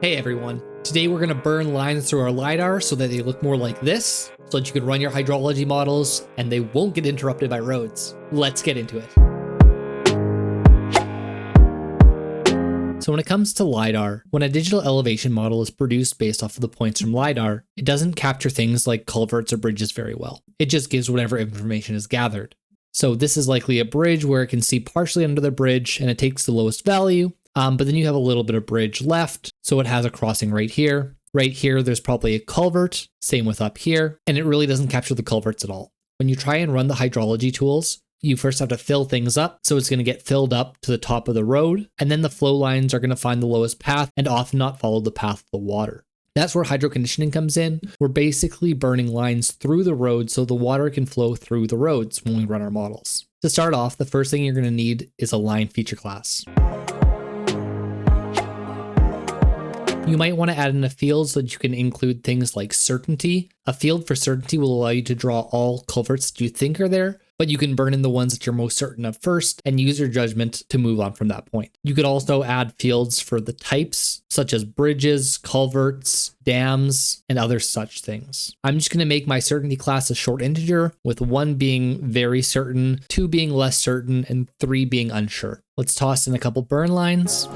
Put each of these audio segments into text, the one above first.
Hey everyone, today we're going to burn lines through our LiDAR so that they look more like this, so that you can run your hydrology models and they won't get interrupted by roads. Let's get into it. So when it comes to LiDAR, when a digital elevation model is produced based off of the points from LiDAR, it doesn't capture things like culverts or bridges very well. It just gives whatever information is gathered. So this is likely a bridge where it can see partially under the bridge and it takes the lowest value. But then you have a little bit of bridge left, so it has a crossing right here. Right here, there's probably a culvert, same with up here, and it really doesn't capture the culverts at all. When you try and run the hydrology tools, you first have to fill things up, so it's going to get filled up to the top of the road, and then the flow lines are going to find the lowest path and often not follow the path of the water. That's where hydroconditioning comes in. We're basically burning lines through the road so the water can flow through the roads when we run our models. To start off, the first thing you're going to need is a line feature class. You might want to add in a field so that you can include things like certainty. A field for certainty will allow you to draw all culverts that you think are there, but you can burn in the ones that you're most certain of first and use your judgment to move on from that point. You could also add fields for the types, such as bridges, culverts, dams, and other such things. I'm just going to make my certainty class a short integer, with 1 being very certain, 2 being less certain, and 3 being unsure. Let's toss in a couple burn lines.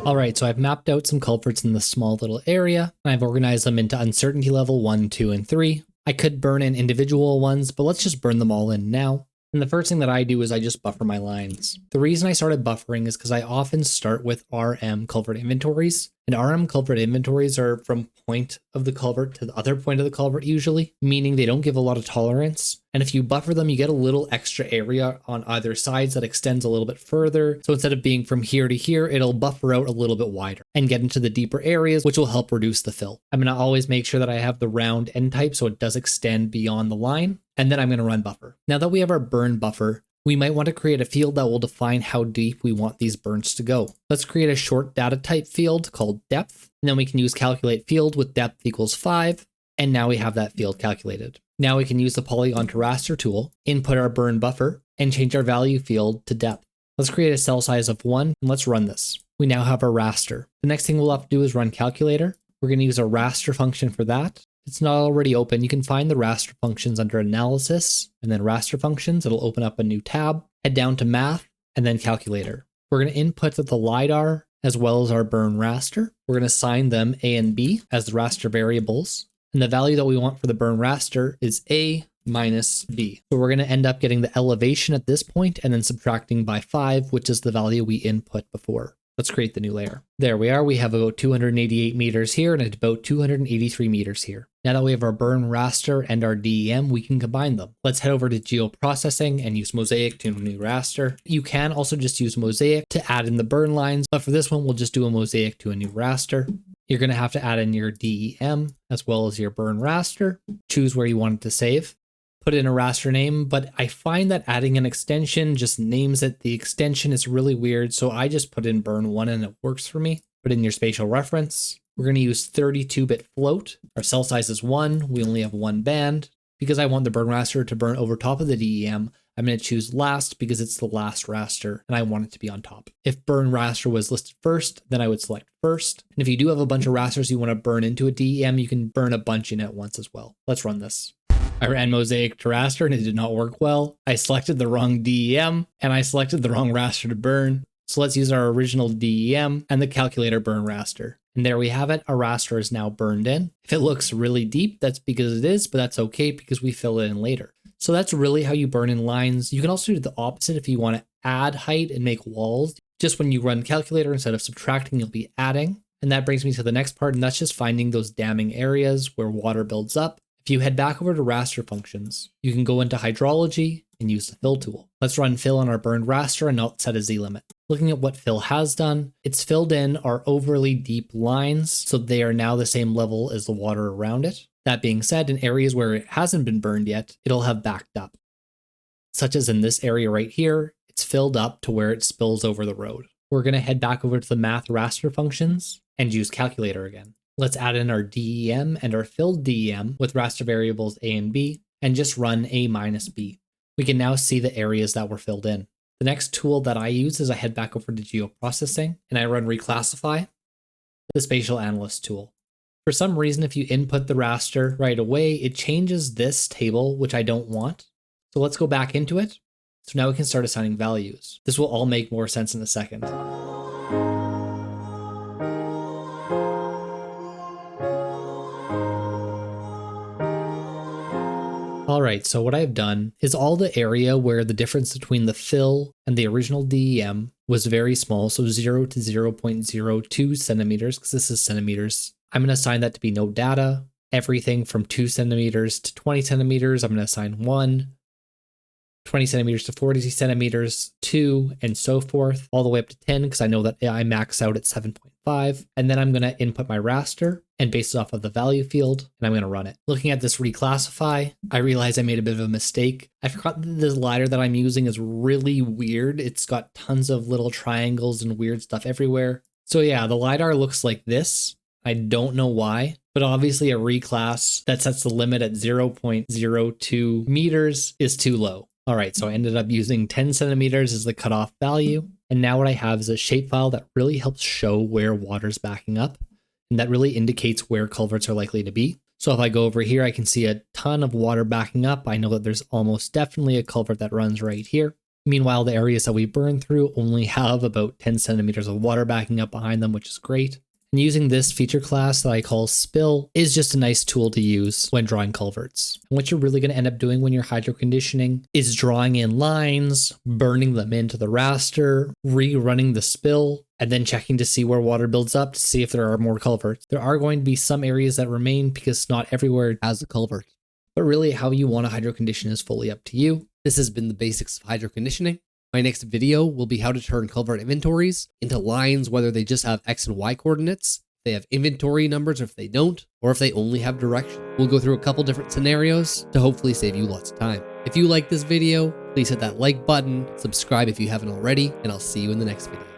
All right, so I've mapped out some culverts in this small little area, and I've organized them into uncertainty level 1, 2, and 3. I could burn in individual ones, but let's just burn them all in now. And the first thing that I do is I just buffer my lines. The reason I started buffering is because I often start with RM culvert inventories, and RM culvert inventories are from point of the culvert to the other point of the culvert usually, meaning they don't give a lot of tolerance. And if you buffer them, you get a little extra area on either sides that extends a little bit further. So instead of being from here to here, it'll buffer out a little bit wider and get into the deeper areas, which will help reduce the fill. I'm going to always make sure that I have the round end type so it does extend beyond the line. And then I'm going to run buffer. Now that we have our burn buffer, we might want to create a field that will define how deep we want these burns to go. Let's create a short data type field called depth, and then we can use calculate field with depth equals 5, and now we have that field calculated. Now we can use the polygon to raster tool, input our burn buffer, and change our value field to depth. Let's create a cell size of 1, and let's run this. We now have our raster. The next thing we'll have to do is run calculator. We're going to use a raster function for that. If it's not already open, you can find the raster functions under analysis and then raster functions. It'll open up a new tab, head down to math and then calculator. We're going to input the LiDAR as well as our burn raster. We're going to assign them A and B as the raster variables. And the value that we want for the burn raster is A minus B. So we're going to end up getting the elevation at this point and then subtracting by 5, which is the value we input before. Let's create the new layer. There we are. We have about 288 meters here and about 283 meters here. Now that we have our burn raster and our DEM, we can combine them. Let's head over to geoprocessing and use mosaic to a new raster. You can also just use mosaic to add in the burn lines, but for this one, we'll just do a mosaic to a new raster. You're going to have to add in your DEM as well as your burn raster. Choose where you want it to save. Put in a raster name, but I find that adding an extension just names it. The extension is really weird, so I just put in burn 1 and it works for me. Put in your spatial reference. We're going to use 32-bit float. Our cell size is 1. We only have 1 band. Because I want the burn raster to burn over top of the DEM, I'm going to choose last because it's the last raster and I want it to be on top. If burn raster was listed first, then I would select first. And if you do have a bunch of rasters you want to burn into a DEM, you can burn a bunch in at once as well. Let's run this. I ran mosaic to raster and it did not work well. I selected the wrong DEM and I selected the wrong raster to burn. So let's use our original DEM and the calculator burn raster. And there we have it. Our raster is now burned in. If it looks really deep, that's because it is, but that's okay because we fill it in later. So that's really how you burn in lines. You can also do the opposite if you want to add height and make walls. Just when you run calculator, instead of subtracting, you'll be adding. And that brings me to the next part, and that's just finding those damming areas where water builds up. If you head back over to raster functions, you can go into hydrology and use the fill tool. Let's run fill on our burned raster and not set a Z limit. Looking at what fill has done, it's filled in our overly deep lines, so they are now the same level as the water around it. That being said, in areas where it hasn't been burned yet, it'll have backed up. Such as in this area right here, it's filled up to where it spills over the road. We're going to head back over to the math raster functions and use calculator again. Let's add in our DEM and our filled DEM with raster variables A and B. and just run A minus B. We can now see the areas that were filled in. The next tool that I use is I head back over to geoprocessing and I run reclassify, the spatial analyst tool. For some reason, if you input the raster right away, it changes this table, which I don't want. So let's go back into it. So now we can start assigning values. This will all make more sense in a second. All right, so what I've done is all the area where the difference between the fill and the original DEM was very small, so 0 to 0.02 centimeters, because this is centimeters. I'm going to assign that to be no data. Everything from 2 centimeters to 20 centimeters, I'm going to assign 1. 20 centimeters to 40 centimeters, 2, and so forth, all the way up to 10, because I know that I max out at 7.5. And then I'm going to input my raster and base it off of the value field, and I'm going to run it. Looking at this reclassify, I realized I made a bit of a mistake. I forgot that this LiDAR that I'm using is really weird. It's got tons of little triangles and weird stuff everywhere. So yeah, the LiDAR looks like this. I don't know why, but obviously a reclass that sets the limit at 0.02 meters is too low. All right, so I ended up using 10 centimeters as the cutoff value. And now what I have is a shapefile that really helps show where water's backing up. And that really indicates where culverts are likely to be. So if I go over here, I can see a ton of water backing up. I know that there's almost definitely a culvert that runs right here. Meanwhile, the areas that we burn through only have about 10 centimeters of water backing up behind them, which is great. And using this feature class that I call spill is just a nice tool to use when drawing culverts. And what you're really going to end up doing when you're hydroconditioning is drawing in lines, burning them into the raster, rerunning the spill, and then checking to see where water builds up to see if there are more culverts. There are going to be some areas that remain because not everywhere has a culvert. But really how you want to hydrocondition is fully up to you. This has been the basics of hydroconditioning. My next video will be how to turn culvert inventories into lines, whether they just have X and Y coordinates, if they have inventory numbers or if they don't, or if they only have direction. We'll go through a couple different scenarios to hopefully save you lots of time. If you like this video, please hit that like button, subscribe if you haven't already, and I'll see you in the next video.